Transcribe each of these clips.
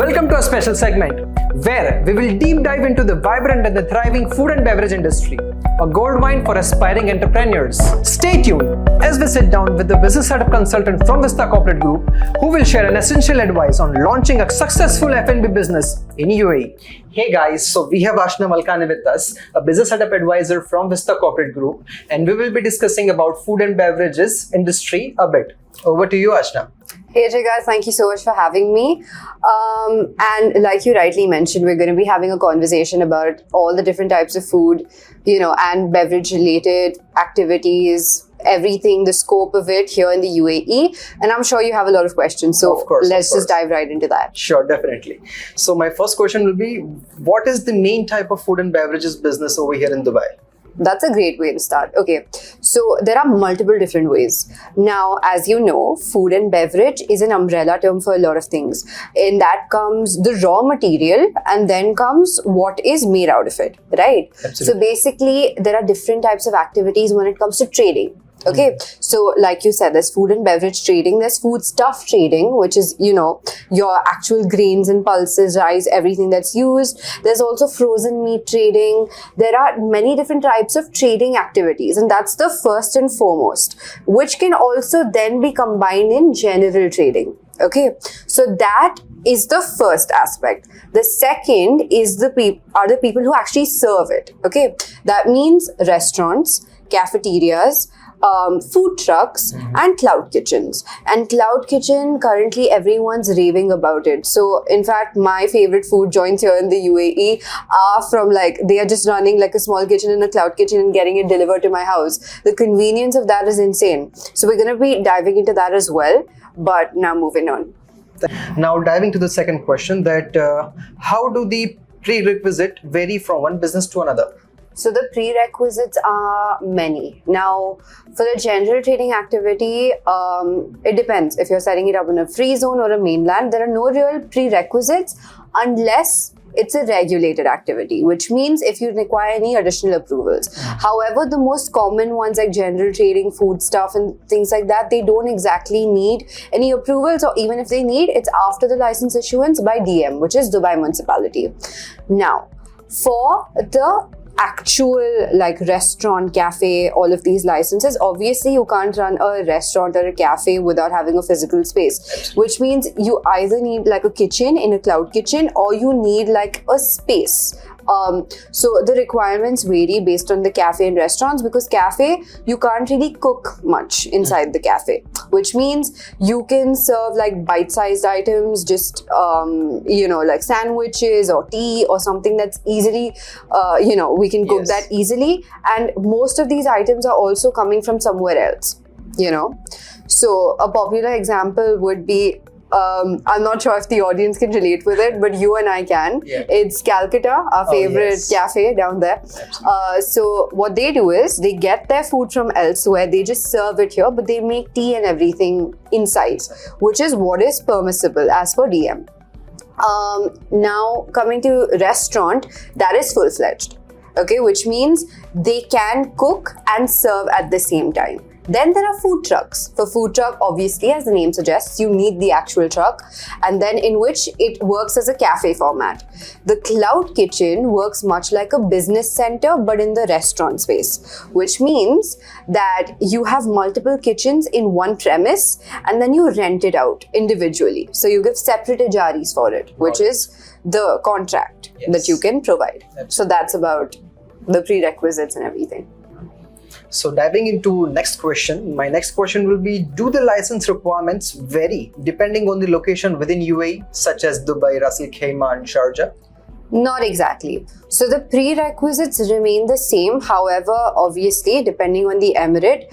Welcome to a special segment where we will deep dive into the vibrant and the thriving food and beverage industry, a goldmine for aspiring entrepreneurs. Stay tuned as we sit down with the business setup consultant from Vista Corporate Group, who will share an essential advice on launching a successful F&B business in UAE. Hey guys, so we have Ashna Malkani with us, a business setup advisor from Vista Corporate Group, and we will be discussing about food and beverages industry a bit. Over to you, Ashna. Hey Jigar, thank you so much for having me. And like you rightly mentioned, we're going to be having a conversation about all the different types of food, and beverage related activities, everything, the scope of it here in the UAE. And I'm sure you have a lot of questions. So of course, let's just dive right into that. Sure, definitely. So my first question will be, what is the main type of food and beverages business over here in Dubai? That's a great way to start. Okay, so there are multiple different ways. Now, as you know, food and beverage is an umbrella term for a lot of things. In that comes the raw material and then comes what is made out of it, right? Absolutely. So basically, there are different types of activities when it comes to trading. Okay, so like you said, there's food and beverage trading, there's food stuff trading, which is, your actual grains and pulses, rice, everything that's used. There's also frozen meat trading. There are many different types of trading activities, and that's the first and foremost, which can also then be combined in general trading. Okay, so that is the first aspect. The second is the people who actually serve it. Okay, that means restaurants, cafeterias, food trucks and cloud kitchens. And cloud kitchen, currently everyone's raving about it. So in fact, my favorite food joints here in the UAE are from they are just running like a small kitchen in a cloud kitchen and getting it delivered to my house. The convenience of that is insane. So we're going to be diving into that as well. But now moving on. Now diving to the second question, that how do the prerequisites vary from one business to another? So the prerequisites are many. Now, for the general trading activity, it depends. If you're setting it up in a free zone or a mainland, there are no real prerequisites unless it's a regulated activity, which means if you require any additional approvals. However, the most common ones like general trading, food stuff and things like that, they don't exactly need any approvals, or even if they need, it's after the license issuance by DM, which is Dubai Municipality. Now, for the actual restaurant, cafe, all of these licenses, obviously you can't run a restaurant or a cafe without having a physical space, which means you either need a kitchen in a cloud kitchen or you need a space. So the requirements vary based on the cafe and restaurants, because cafe, you can't really cook much inside the cafe, which means you can serve bite-sized items, just sandwiches or tea or something that's easily, we can cook that easily. And most of these items are also coming from somewhere else, So a popular example would be, I'm not sure if the audience can relate with it, but you and I can. Yeah. It's Calcutta, our favorite cafe down there. So what they do is they get their food from elsewhere, they just serve it here, but they make tea and everything inside, which is what is permissible as per DM. Now coming to restaurant, that is full-fledged. Okay, which means they can cook and serve at the same time. Then there are food trucks. For food truck, obviously, as the name suggests, you need the actual truck, and then in which it works as a cafe format. The cloud kitchen works much like a business center, but in the restaurant space, which means that you have multiple kitchens in one premise, and then you rent it out individually. So you give separate ijaris for it, which is the contract that you can provide. So that's about the prerequisites and everything. So diving into next question, my next question will be, do the license requirements vary depending on the location within UAE, such as Dubai, Ras Al-Khaimah and Sharjah? Not exactly. So the prerequisites remain the same. However, obviously, depending on the emirate,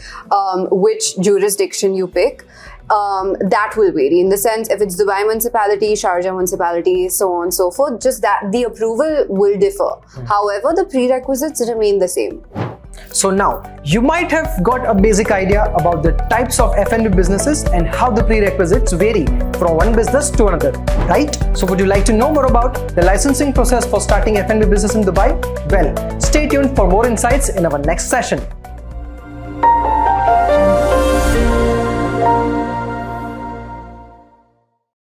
which jurisdiction you pick, that will vary. In the sense, if it's Dubai Municipality, Sharjah Municipality, so on and so forth, just that the approval will differ. However, the prerequisites remain the same. So now, you might have got a basic idea about the types of F&B businesses and how the prerequisites vary from one business to another, right? So would you like to know more about the licensing process for starting F&B business in Dubai? Well, stay tuned for more insights in our next session.